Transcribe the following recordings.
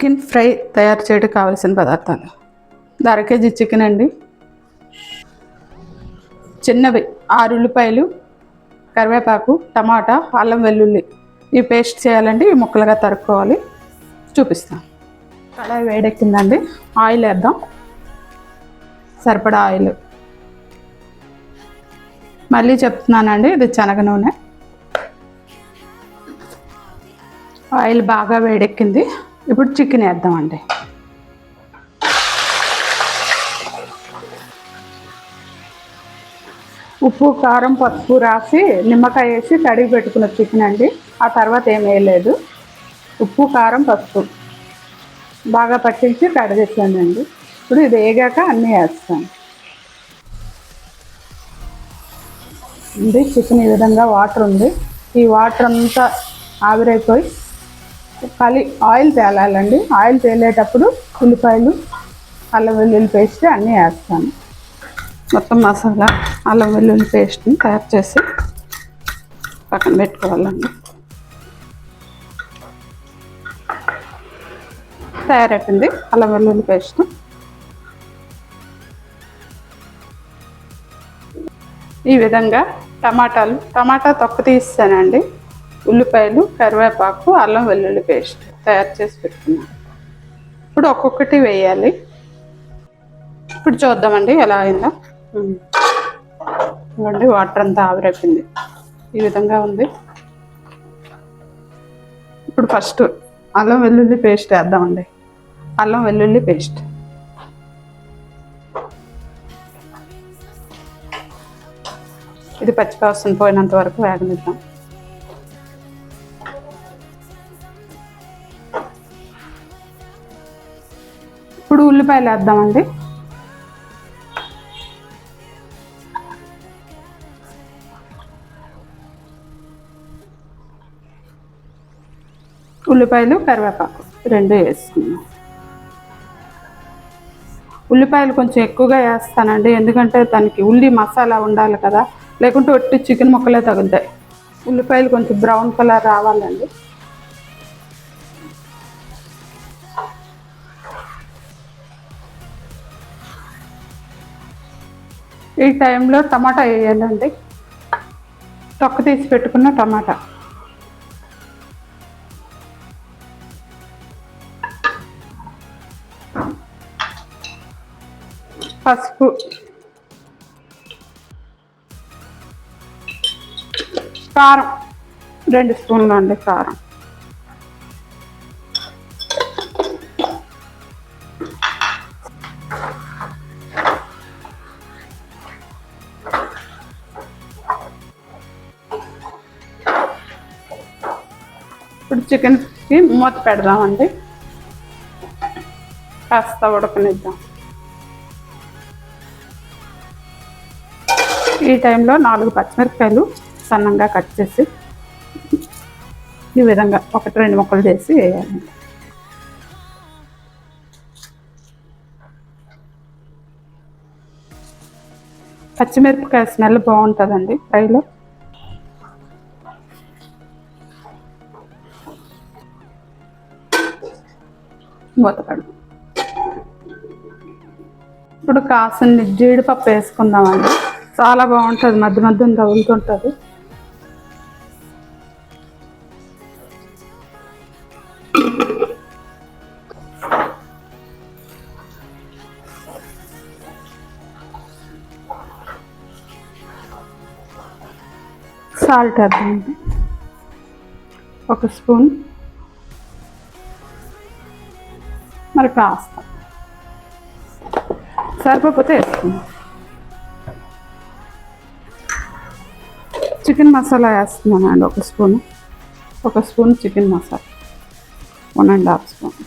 Chicken fry తయారు చేయడానికి కావాల్సిన పదార్థాలు: అర కేజీ చికెన్ అండి, చిన్నవి 6 ఉల్లిపాయలు, కరివేపాకు, టమాటా, అల్లం వెల్లుల్లి ఈ పేస్ట్ చేయాలండి. ఈ ముక్కలుగా తరుక్కోవాలి. చూపిస్తాను. కడాయి వేడెక్కిందండి. ఆయిల్ వేద్దాం. సరిపడా ఆయిల్. మళ్ళీ చెప్తున్నానండి, ఇది శనగ నూనె. ఆయిల్ బాగా వేడెక్కింది. ఇప్పుడు చికెన్ వేద్దామండి. ఉప్పు, కారం, పసుపు రాసి నిమ్మకాయ వేసి కడిగి పెట్టుకున్న చికెన్ అండి. ఆ తర్వాత ఏం వేయలేదు. ఉప్పు, కారం, పసుపు బాగా పట్టించి కడిగేసానండి. ఇప్పుడు ఇది వేగాక అన్నీ వేస్తాను. ఇది చికెన్ ఈ విధంగా వాటర్ ఉంది. ఈ వాటర్ అంతా ఆవిరైపోయి ఆయిల్ తేలాలండి. ఆయిల్ తేలేటప్పుడు ఉల్లిపాయలు, అల్లం వెల్లుల్లి పేస్ట్ అన్నీ వేస్తాను. మొత్తం మసాలా అల్లం వెల్లుల్లి పేస్ట్ని తయారు చేసి పక్కన పెట్టుకోవాలండి. తయారైపోయింది అల్లం వెల్లుల్లి పేస్ట్. ఈ విధంగా టమాటా తొక్క తీస్తానండి. ఉల్లిపాయలు, కరివేపాకు, అల్లం వెల్లుల్లి పేస్ట్ తయారు చేసి పెట్టుకున్నాను. ఇప్పుడు ఒక్కొక్కటి వేయాలి. ఇప్పుడు చూద్దామండి ఎలా అయిందో. ఇవ్వండి, వాటర్ అంతా ఆవిరైపోయింది. ఈ విధంగా ఉంది. ఇప్పుడు ఫస్ట్ అల్లం వెల్లుల్లి పేస్ట్ వేద్దామండి. అల్లం వెల్లుల్లి పేస్ట్ ఇది పచ్చివాసన పోయినంత వరకు వేగనిద్దాం. ఇప్పుడు ఉల్లిపాయలు వేద్దామండి. ఉల్లిపాయలు, కరివేపాకు రెండు వేసుకున్నాం. ఉల్లిపాయలు కొంచెం ఎక్కువగా వేస్తానండి, ఎందుకంటే దానికి ఉల్లి మసాలా ఉండాలి కదా, లేకుంటే ఒట్టి చికెన్ ముక్కలే తగులుతాయి. ఉల్లిపాయలు కొంచెం బ్రౌన్ కలర్ రావాలండి. ఈ టైంలో టమాటా వేయాలండి. తొక్క తీసి పెట్టుకున్న టమాటా, పసుపు, కారం 2 స్పూన్లు అండి. కారం ఇప్పుడు చికెన్కి మూత పెడదామండి. కాస్త ఉడకనిద్దాం. ఈ టైంలో 4 పచ్చిమిరపకాయలు సన్నంగా కట్ చేసి ఈ విధంగా 1-2 ముక్కలు చేసి వేయాలి. పచ్చిమిరపకాయ స్మెల్ బాగుంటుందండి ఫ్రైలో. మూత పెడదాం. ఇప్పుడు కాసిన జీడిపప్పు వేసుకుందామండి. చాలా బాగుంటుంది, మధ్య మధ్యన తగులుతుంటుంది. సాల్ట్ వేద్దామండి. 1 స్పూన్, మరి కాస్త సరిపోతే వేసుకుందాం. చికెన్ మసాలా వేస్తున్నానండి. 1 స్పూన్ చికెన్ మసాలా, 1½ స్పూన్.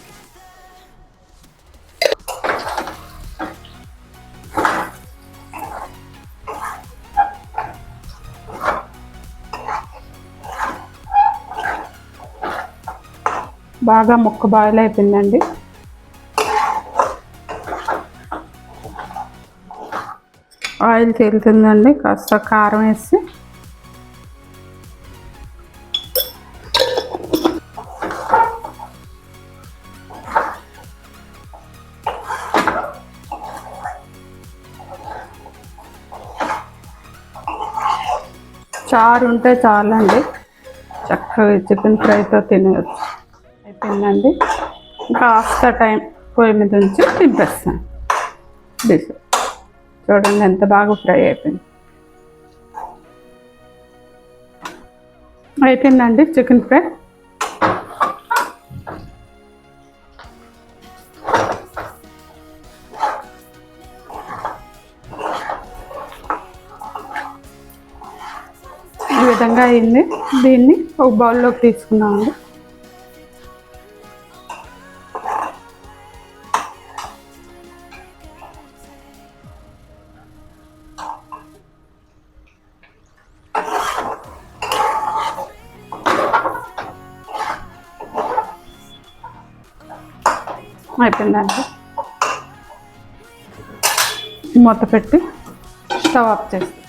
బాగా ముక్క బాయిల్ అయిపోయిందండి. ఆయిల్ తేలుతుందండి. కాస్త కారం వేసి చారు ఉంటే చాలండి, చక్కగా చికెన్ ఫ్రైతో తినవచ్చు. అయిపోయిందండి, కాస్త టైం పొయ్యి మీద ఉంచి తింపేస్తాను. డిష్ చూడండి ఎంత బాగా ఫ్రై అయిపోయింది. అయిపోయిందండి చికెన్ ఫ్రై. ఈ విధంగా అయింది. దీన్ని ఒక బౌల్లోకి తీసుకున్నామండి. అయిపోయిందండి, మూత పెట్టి స్టవ్ ఆఫ్ చేస్తాం.